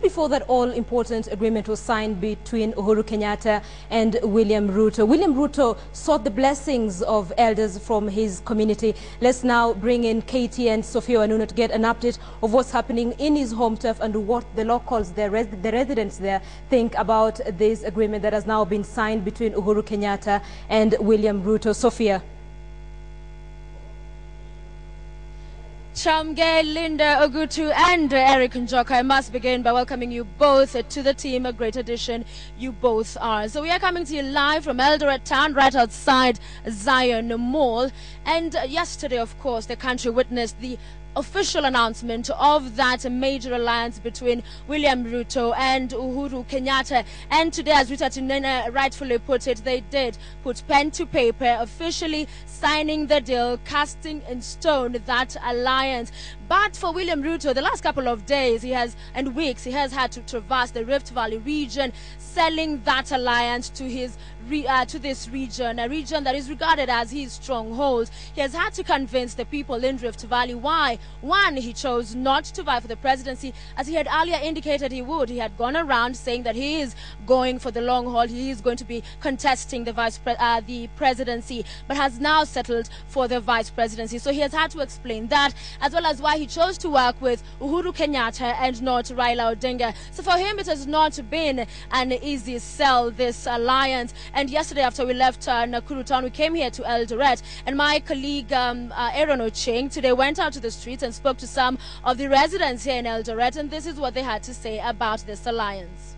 Just before that all-important agreement was signed between Uhuru Kenyatta and William Ruto. William Ruto sought the blessings of elders from his community. Let's now bring in Katie and Sophia Wanuno to get an update of what's happening in his home turf and what the locals, the residents there, think about this agreement that has now been signed between Uhuru Kenyatta and William Ruto. Sophia. Chamge, Linda, Ogutu and Eric Njoka, I must begin by welcoming you both to the team, a great addition you both are. So we are coming to you live from Eldoret town, right outside Zion Mall. And yesterday, of course, the country witnessed the official announcement of that major alliance between William Ruto and Uhuru Kenyatta. And today, as Rita Tinena rightfully put it, they did put pen to paper, officially signing the deal, casting in stone that alliance. But for William Ruto, the last couple of days and weeks, he has had to traverse the Rift Valley region, selling that alliance to this region, a region that is regarded as his stronghold. He has had to convince the people in Rift Valley why. One, he chose not to vie for the presidency, as he had earlier indicated he would. He had gone around saying that he is going for the long haul. He is going to be contesting the presidency, but has now settled for the vice presidency. So he has had to explain that, as well as why he chose to work with Uhuru Kenyatta and not Raila Odinga. So for him, it has not been an easy sell, this alliance. And yesterday, after we left Nakuru town, we came here to Eldoret, and my colleague Aaron Ocheng today went out to the streets and spoke to some of the residents here in Eldoret, and this is what they had to say about this alliance.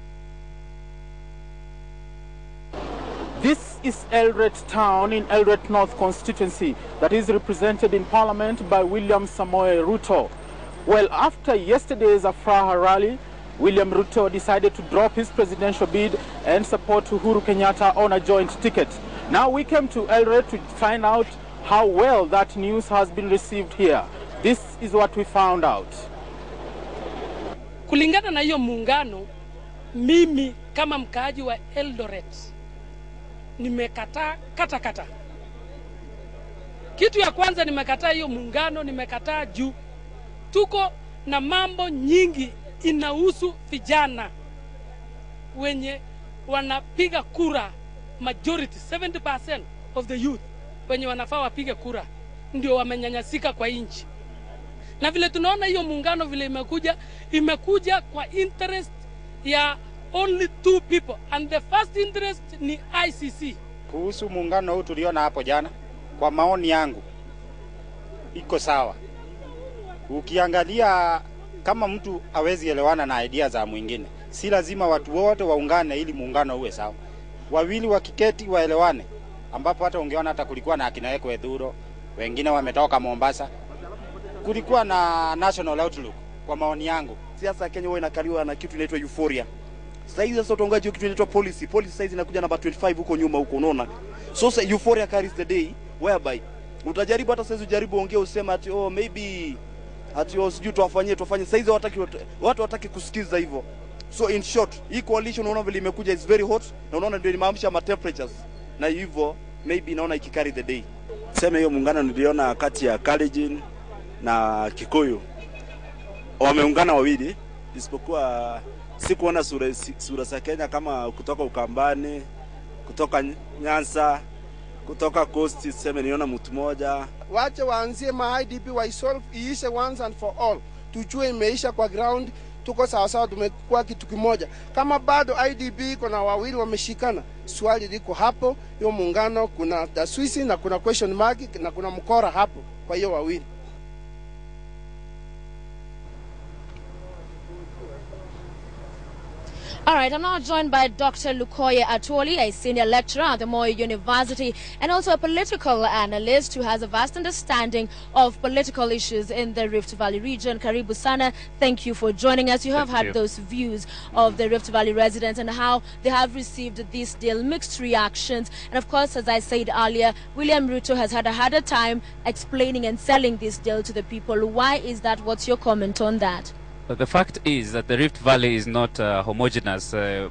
This is Eldoret town in Eldoret North constituency that is represented in parliament by William Samoei Ruto. Well, after yesterday's Afraha rally, William Ruto decided to drop his presidential bid and support Uhuru Kenyatta on a joint ticket. Now we came to Eldoret to find out how well that news has been received here. This is what we found out. Kulingana na hiyo muungano, mimi kama mkaaji wa Eldoret nimekataa kata. Kitu ya kwanza nimekataa hiyo muungano, nimekataa juu tuko na mambo nyingi inahusu vijana wenye wanapiga kura, majority 70% of the youth wenye wanafaa wapiga kura ndio wamenyanyasika kwa inchi. Na vile tunaona hiyo muungano vile imekuja kwa interest ya only two people, and the first interest ni ICC. Kuhusu muungano huu tuliona hapo jana, kwa maoni yangu iko sawa. Ukiangalia kama mtu hawezi elewana na idea za mwingine, si lazima watu wote waungane ili muungano uwe sawa. Wawili wakiketi waelewane, ambapo hata ungeona hata kulikuwa na akina Eko Edhuro, wengine wametoka Mombasa. Kulikuwa na national outlook kwa maoni yangu. Siasa Kenya huwa inakaliwa na kitu inaitwa euphoria. Sasa hizi sasa utongaji kitu inaitwa policy. Policy size inakuja namba 25 huko nyuma huko, unaona. So euphoria carries the day, whereby utajaribu hata sasa ujaribu ongea usema ati maybe ati sijui tufanye. Sasa hizi watu wataki kusikiza hivyo. So in short, hii coalition unaona vile imekuja is very hot, na unaona ndio imeamsha ma temperatures. Na hivyo maybe naona ikicarry the day. Sema hiyo muungano niliona kati ya Kalenjin na Kikuyu wameungana wawili, isipokuwa sikuona sura za Kenya kama kutoka Ukambani, kutoka Nyanza, kutoka Coast. Sema niona mtu mmoja. Wache waanzie IDP wa solve iishe once and for all. Tujue imeisha kwa ground, tuko sawa sawa, tumekuwa kitu kimoja. Kama bado IDP kuna wawili wameshikana, swali liko hapo. Hiyo muungano kuna taswisi na kuna question mark na kuna mkora hapo kwa hiyo wawili. All right, I'm now joined by Dr. Lukoye Atwoli, a senior lecturer at the Moi University and also a political analyst who has a vast understanding of political issues in the Rift Valley region. Karibu sana, thank you for joining us. You have had those views of the Rift Valley residents and how they have received this deal, mixed reactions. And of course, as I said earlier, William Ruto has had a harder time explaining and selling this deal to the people. Why is that? What's your comment on that? The fact is that the Rift Valley is not homogeneous as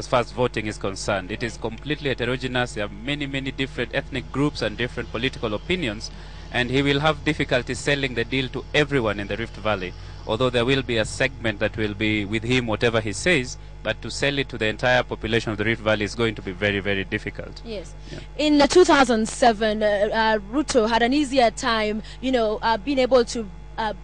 far as voting is concerned. It is completely heterogeneous. There are many different ethnic groups and different political opinions, and he will have difficulty selling the deal to everyone in the Rift Valley. although there will be a segment that will be with him, whatever he says, but to sell it to the entire population of the Rift Valley is going to be very, very difficult. Yes. Yeah. In 2007, Ruto had an easier time, being able to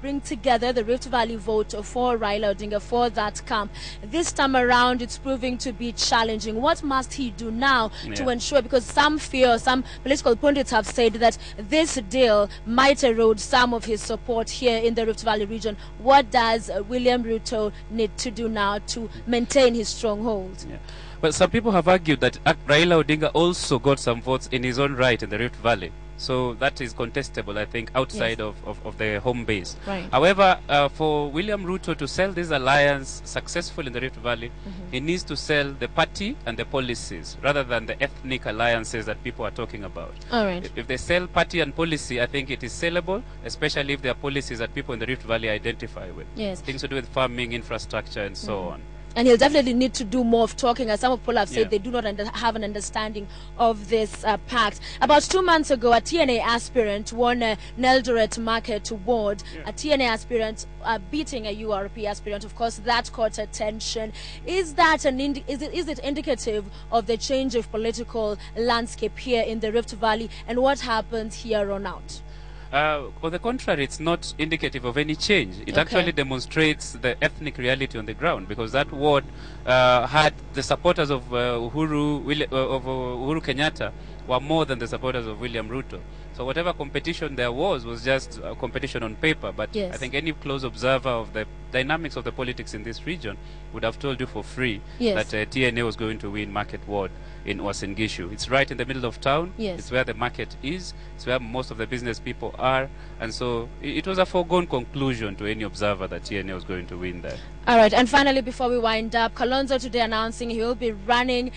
bring together the Rift Valley vote for Raila Odinga for that camp. This time around, it's proving to be challenging. What must he do now to ensure, because some fear, some political pundits have said that this deal might erode some of his support here in the Rift Valley region. What does William Ruto need to do now to maintain his stronghold? Yeah. Well, some people have argued that Raila Odinga also got some votes in his own right in the Rift Valley. So that is contestable, I think, outside of the home base. Right. However, for William Ruto to sell this alliance successful in the Rift Valley, he needs to sell the party and the policies rather than the ethnic alliances that people are talking about. All right. If they sell party and policy, I think it is sellable, especially if there are policies that people in the Rift Valley identify with. Yes. Things to do with farming, infrastructure, and so on. And he'll definitely need to do more of talking, as some people have said they do not have an understanding of this pact. About 2 months ago, a TNA aspirant won Eldoret Market Ward. A TNA aspirant beating a URP aspirant. Of course, that caught attention. Is that is it indicative of the change of political landscape here in the Rift Valley, and what happens here on out? On the contrary, it's not indicative of any change. It actually demonstrates the ethnic reality on the ground, because that ward had the supporters of Uhuru Kenyatta were more than the supporters of William Ruto. So whatever competition there was just a competition on paper. But I think any close observer of the dynamics of the politics in this region would have told you for free that TNA was going to win Market Ward in Uasin Gishu. It's right in the middle of town. It's where the market is. It's where most of the business people are. And so it was a foregone conclusion to any observer that TNA was going to win there. All right. And finally, before we wind up, Kalonzo today announcing he will be running.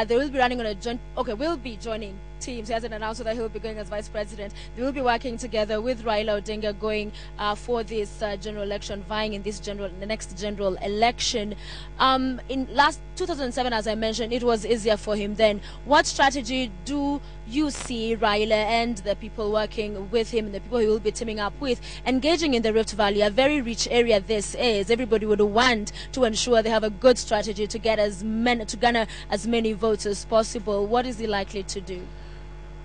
They will be running on a joint. Okay, will be joining teams. He hasn't announced that he'll be going as vice president. They will be working together with Raila Odinga going for this general election, vying in the next general election. In last 2007, as I mentioned, it was easier for him then. What strategy do you see Raila and the people working with him, and the people he will be teaming up with, engaging in the Rift Valley, a very rich area this is? Everybody would want to ensure they have a good strategy to get to garner as many votes as possible. What is he likely to do?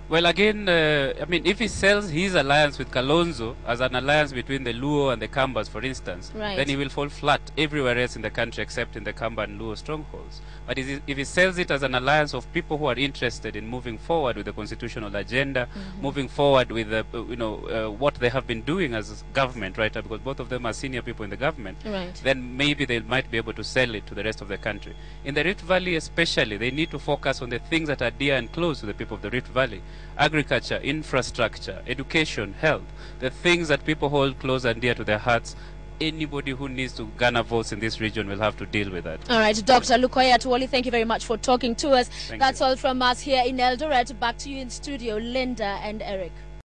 Well, again, I mean, if he sells his alliance with Kalonzo as an alliance between the Luo and the Kambas, for instance, then he will fall flat everywhere else in the country except in the Kamba and Luo strongholds. But if he sells it as an alliance of people who are interested in moving forward with the constitutional agenda, moving forward with the, what they have been doing as government, right? Because both of them are senior people in the government, then maybe they might be able to sell it to the rest of the country. In the Rift Valley especially, they need to focus on the things that are dear and close to the people of the Rift Valley. Agriculture, infrastructure, education, health, the things that people hold close and dear to their hearts. Anybody who needs to garner votes in this region will have to deal with that. All right, Dr. Lukoya Tuoli, thank you very much for talking to us. That's all from us here in Eldoret. Back to you in studio, Linda and Eric.